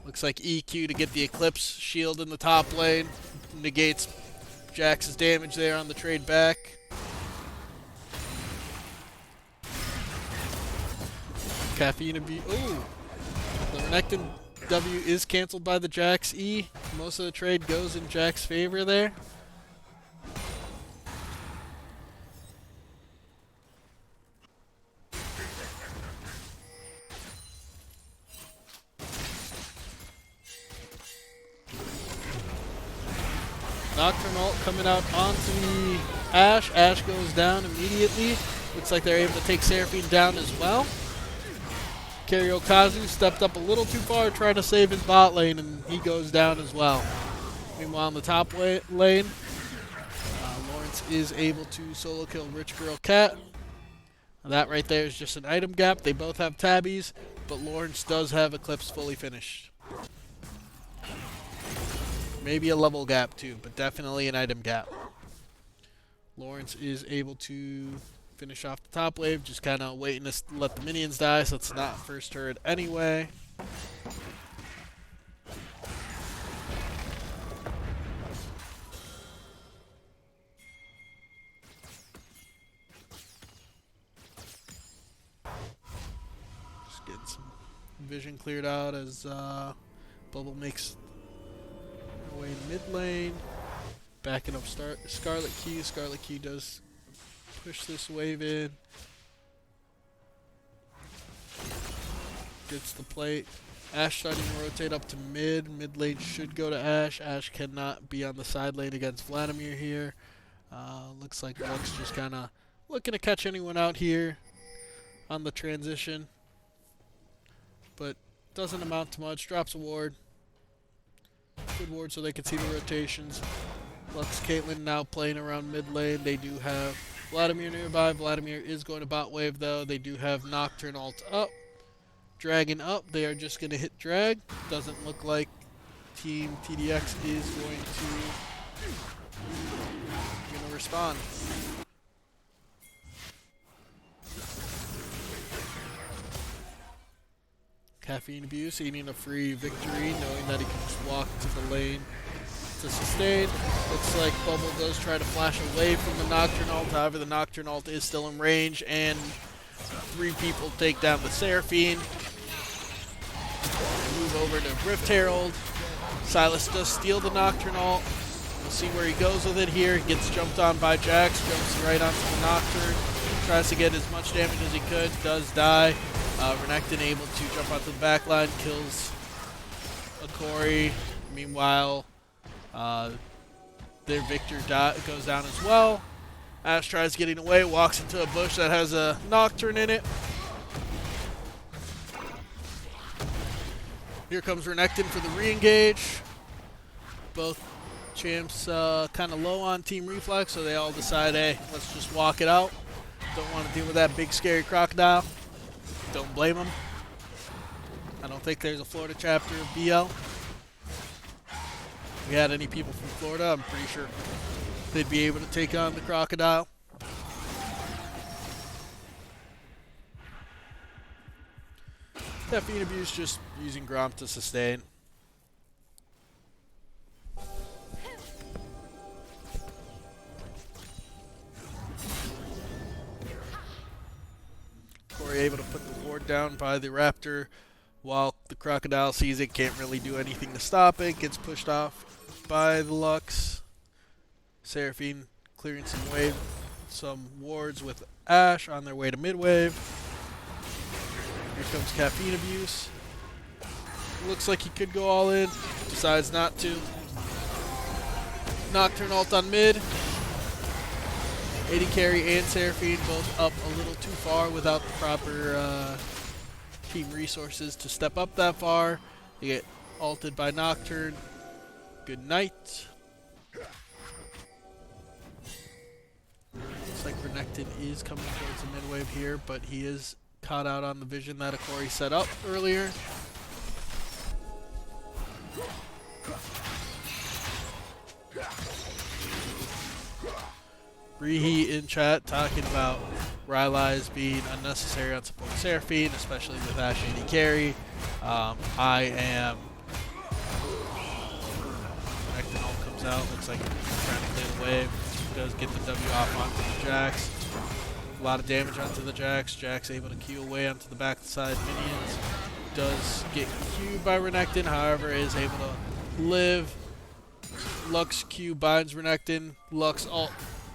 Looks like EQ to get the Eclipse shield in the top lane. Negates Jax's damage there on the trade back. Caffeine Abuse. Ooh! The Renekton W is canceled by the Jax E. Most of the trade goes in Jax's favor there. Nocturnal coming out onto the Ashe. Ashe goes down immediately. Looks like they're able to take Seraphine down as well. Karyokazu stepped up a little too far, trying to save his bot lane, and he goes down as well. Meanwhile, in the top lane, Lawrence is able to solo kill Rich Girl Cat. That right there is just an item gap. They both have tabbies, but Lawrence does have Eclipse fully finished. Maybe a level gap too, but definitely an item gap. Lawrence is able to finish off the top wave, just kind of waiting to let the minions die, so it's not first turret anyway. Just getting some vision cleared out as Bubble makes her way in mid lane. Backing up Scarlet Key. Scarlet Key does push this wave in. Gets the plate. Ashe starting to rotate up to mid. Mid lane should go to Ashe. Ashe cannot be on the side lane against Vladimir here. Looks like Lux just kind of looking to catch anyone out here on the transition. But doesn't amount to much. Drops a ward. Good ward so they can see the rotations. Lux Caitlyn now playing around mid lane. They do have Vladimir nearby. Vladimir is going to bot wave though. They do have Nocturne ult up. Dragon up. They are just going to hit drag. Doesn't look like Team TDX is going to respond. Caffeine Abuse eating a free victory, knowing that he can just walk to the lane to sustain. Looks like Bubble does try to flash away from the Nocturne ult. However, the Nocturne ult is still in range, and 3 people take down the Seraphine. Move over to Rift Herald. Silas does steal the Nocturne ult. We'll see where he goes with it here. He gets jumped on by Jax, jumps right onto the Nocturne. Tries to get as much damage as he could, does die. Renekton able to jump onto the back line, kills a Corey. Meanwhile, their Victor goes down as well. Ashe tries getting away, walks into a bush that has a Nocturne in it. Here comes Renekton for the re-engage. Both champs kind of low on Team Reflex, so they all decide, hey, let's just walk it out. Don't want to deal with that big scary crocodile. Don't blame them. I don't think there's a Florida chapter of BL. If we had any people from Florida, I'm pretty sure they'd be able to take on the crocodile. Caffeine Abuse just using Gromp to sustain. Corey able to put the ward down by the Raptor, while the Crocodile sees it, can't really do anything to stop it, gets pushed off by the Lux. Seraphine clearing some wards with Ashe on their way to mid wave. Here comes Caffeine Abuse. Looks like he could go all in, decides not to. Nocturne ult on mid. AD Carry and Seraphine both up a little too far without the proper team resources to step up that far. They get ulted by Nocturne. Good night. Looks like Renekton is coming towards the mid wave here, but he is caught out on the vision that Akori set up earlier. Rehe in chat talking about Rylai's being unnecessary on support Seraphine, especially with Ashe AD carry. I am. Renekton ult comes out, looks like he's trying to clear the wave. Does get the W off onto the Jax. A lot of damage onto the Jax. Jax able to Q away onto the backside minions. does get Q'd by Renekton, however is able to live. Lux Q binds Renekton. Lux ult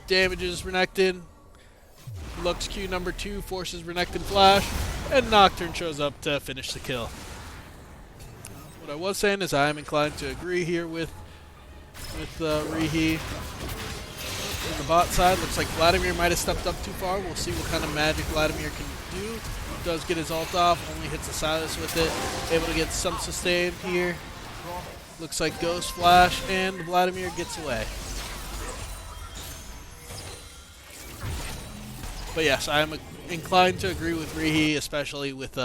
damages Renekton. Lux Q number 2 forces Renekton flash, and Nocturne shows up to finish the kill. What I was saying is I am inclined to agree here with Rihi. On the bot side, looks like Vladimir might have stepped up too far. We'll see what kind of magic Vladimir can do. Does get his ult off, only hits the Silas with it. Able to get some sustain here. Looks like Ghost Flash, and Vladimir gets away. But yes, I am inclined to agree with Rihi, especially with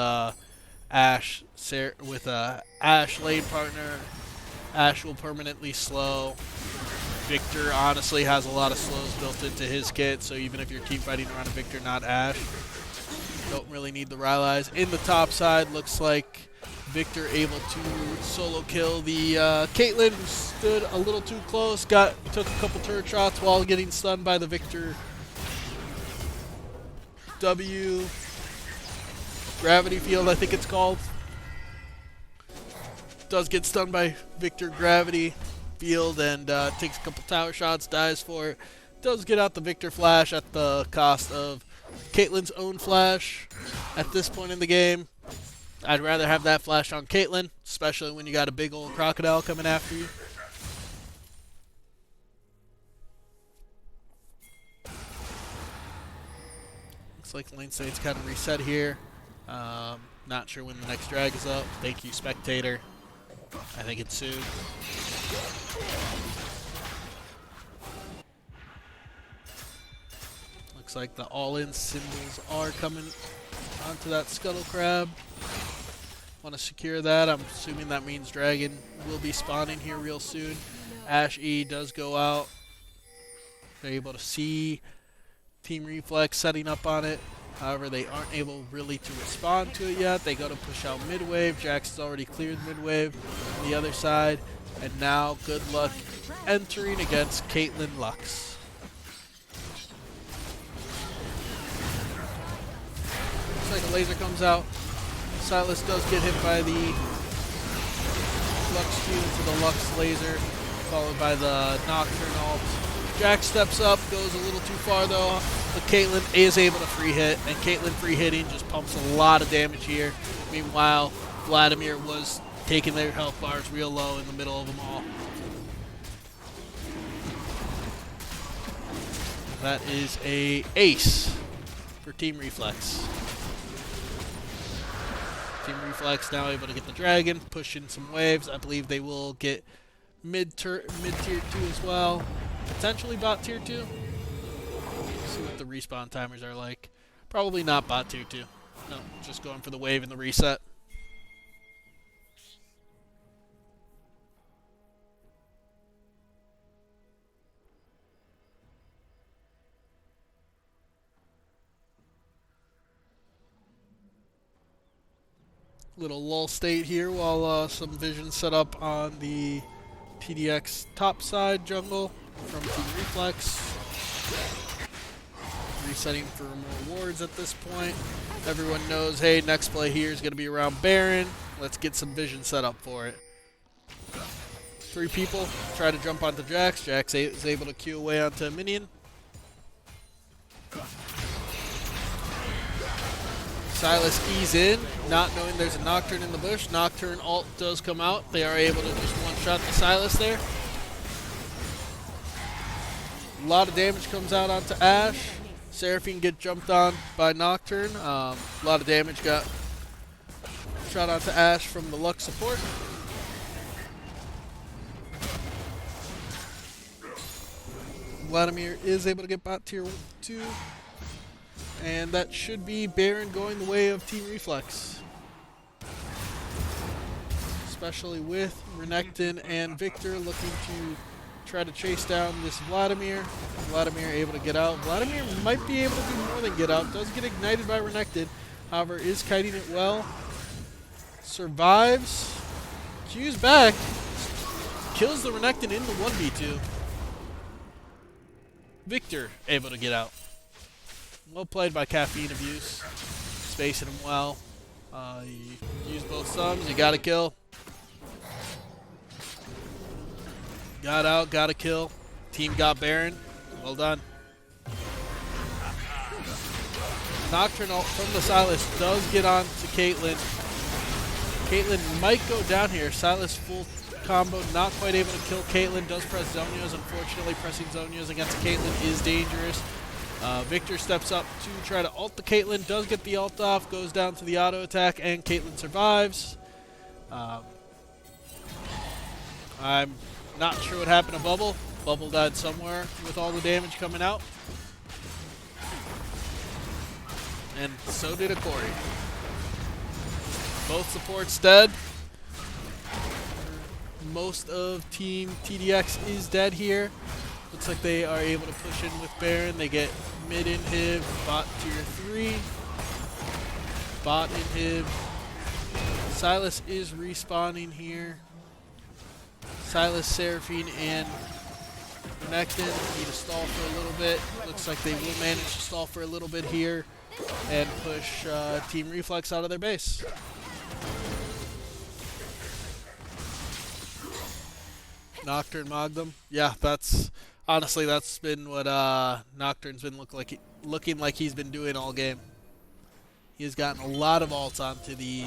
Ashe lane partner. Ashe will permanently slow. Victor honestly has a lot of slows built into his kit, so even if you're team fighting around a Victor, not Ashe, don't really need the Rylai's. In the top side, looks like Victor able to solo kill the Caitlyn, who stood a little too close, took a couple turret shots while getting stunned by the Victor W gravity field, I think it's called. Does get stunned by Victor gravity field and takes a couple tower shots, dies for it. Does get out the Victor flash at the cost of Caitlyn's own flash. At this point in the game, I'd rather have that flash on Caitlyn, especially when you got a big old crocodile coming after you. Looks like lane state's kind of reset here. Not sure when the next drag is up. Thank you, spectator. I think it's soon. Looks like the all-in symbols are coming onto that Scuttle Crab. Want to secure that. I'm assuming that means Dragon will be spawning here real soon. Ashe E does go out. They're able to see Team Reflex setting up on it. However, they aren't able really to respond to it yet. They go to push out mid-wave. Jax has already cleared mid-wave on the other side. And now, good luck entering against Caitlyn Lux. Looks like a laser comes out. Silas does get hit by the Lux Q into the Lux laser, followed by the Nocturne ult. Jax steps up, goes a little too far though, but Caitlyn is able to free hit, and Caitlyn free hitting just pumps a lot of damage here. Meanwhile, Vladimir was taking their health bars real low in the middle of them all. That is a ace for Team Reflex. Team Reflex now able to get the dragon, push in some waves. I believe they will get mid-tier 2 as well. Potentially bot tier 2. See what the respawn timers are like. Probably not bot tier 2. No, just going for the wave and the reset. Little lull state here while some vision set up on the TDX top side jungle from Team Reflex. Resetting for more wards at this point. Everyone knows, hey, next play here is going to be around Baron. Let's get some vision set up for it. 3 people try to jump onto Jax. Jax is able to Q away onto a minion. Silas ease in, not knowing there's a Nocturne in the bush. Nocturne ult does come out. They are able to just one-shot the Silas there. A lot of damage comes out onto Ashe. Seraphine get jumped on by Nocturne. A lot of damage got shot onto Ashe from the Lux support. Vladimir is able to get bot tier 2. And that should be Baron going the way of Team Reflex. Especially with Renekton and Victor looking to try to chase down this Vladimir. Vladimir able to get out. Vladimir might be able to do more than get out. Does get ignited by Renekton. However, is kiting it well. Survives. Q's back. Kills the Renekton in the 1v2. Victor able to get out. Well played by Caffeine Abuse. Spacing him well. You use both sums, you gotta kill. Got out, gotta kill. Team got Baron. Well done. Nocturne ult from the Sylas does get on to Caitlyn. Caitlyn might go down here. Sylas full combo, not quite able to kill Caitlyn. Does press Zonios. Unfortunately, pressing Zonios against Caitlyn is dangerous. Victor steps up to try to ult the Caitlyn. Does get the ult off. Goes down to the auto attack, and Caitlyn survives. I'm not sure what happened to Bubble. Bubble died somewhere with all the damage coming out. And so did a Corey. Both supports dead. Most of Team TDX is dead here. Looks like they are able to push in with Baron. They get mid inhib, bot tier 3. Bot inhib. Sylas is respawning here. Sylas, Seraphine, and Renekton need to stall for a little bit. Looks like they will manage to stall for a little bit here and push Team Reflex out of their base. Nocturne mogged them. Yeah, that's honestly that's been what Nocturne's been looking like he's been doing all game. He has gotten a lot of ults onto the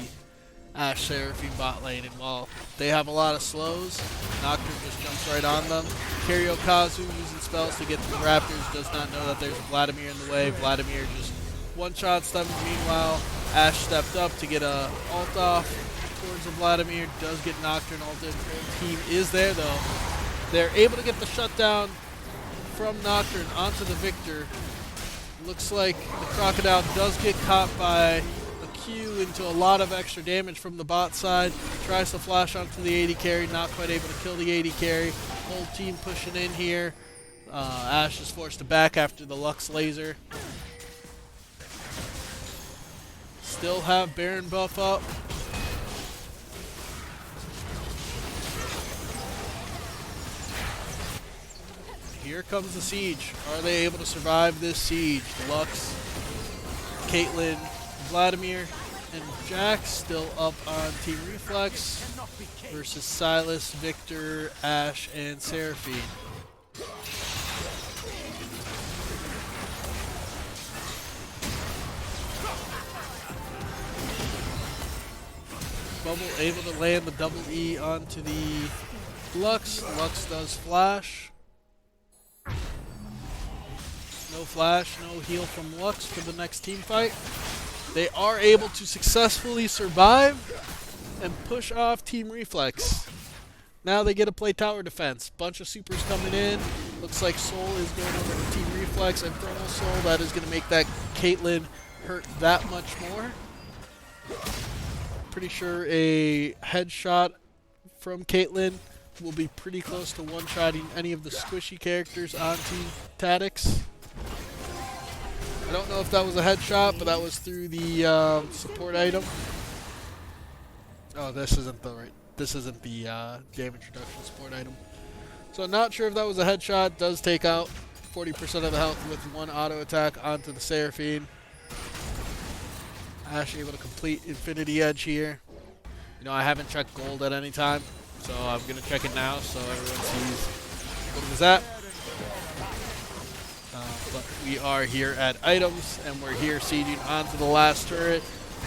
Ashe Seraphine bot lane, and while they have a lot of slows, Nocturne just jumps right on them. Kazu using spells to get to the Raptors, does not know that there's a Vladimir in the way. Vladimir just one-shots them. Meanwhile, Ashe stepped up to get a ult off towards the Vladimir, does get Nocturne ulted. Full team is there though. They're able to get the shutdown from Nocturne onto the Victor. Looks like the Crocodile does get caught by a Q into a lot of extra damage from the bot side. Tries to flash onto the AD carry, not quite able to kill the AD carry. Whole team pushing in here. Ashe is forced to back after the Lux laser. Still have Baron buff up. Here comes the siege. Are they able to survive this siege? Lux, Caitlyn, Vladimir, and Jack still up on Team Reflex versus Sylas, Victor, Ashe, and Seraphine. Bubble able to land the double E onto the Lux. Lux does flash. No flash, no heal from Lux for the next team fight. They are able to successfully survive and push off Team Reflex. Now they get to play tower defense. Bunch of supers coming in. Looks like Soul is going over to Team Reflex. Infernal Soul, that is going to make that Caitlyn hurt that much more. Pretty sure a headshot from Caitlyn will be pretty close to one-shotting any of the squishy characters on Team TDX. I don't know if that was a headshot, but that was through the support item. Oh, this isn't the damage reduction support item. So not sure if that was a headshot. Does take out 40% of the health with one auto attack onto the Seraphine. Ashe able to complete Infinity Edge here. You know, I haven't checked gold at any time, so I'm gonna check it now so everyone sees what it was at. But we are here at items, and we're here sieging onto the last turret.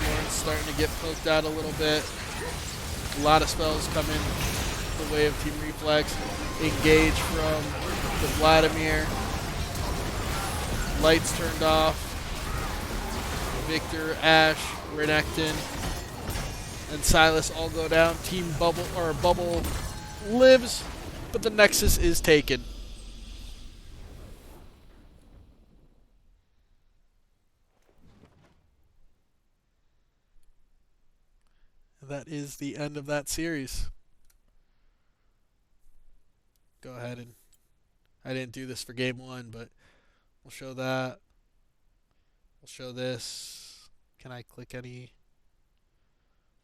Warren's starting to get poked out a little bit. A lot of spells come in the way of Team Reflex. Engage from the Vladimir. Lights turned off. Victor, Ashe, Renekton, and Sylas all go down. Team Bubble lives, but the Nexus is taken. That is the end of that series. Go ahead and I didn't do this for game one, but we'll show that. We'll show this. Can I click any?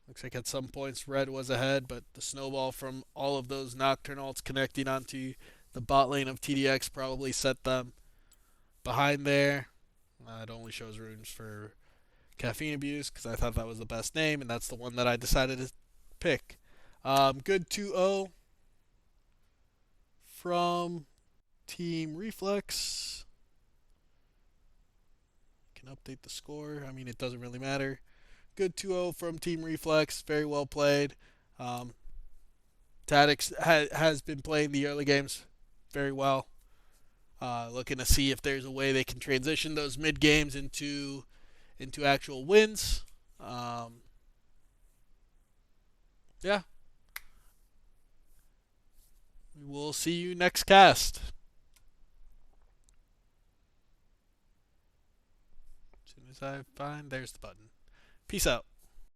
Looks like at some points red was ahead, but the snowball from all of those Nocturne ults connecting onto the bot lane of TDX probably set them behind there. It only shows runes for Caffeine Abuse, because I thought that was the best name, and that's the one that I decided to pick. Good 2-0 from Team Reflex. Can update the score. I mean, it doesn't really matter. Good 2-0 from Team Reflex. Very well played. Um, TDX has been playing the early games very well. Looking to see if there's a way they can transition those mid games into actual wins. Um, yeah, we'll see you next cast. As soon as I find, there's the button. Peace out.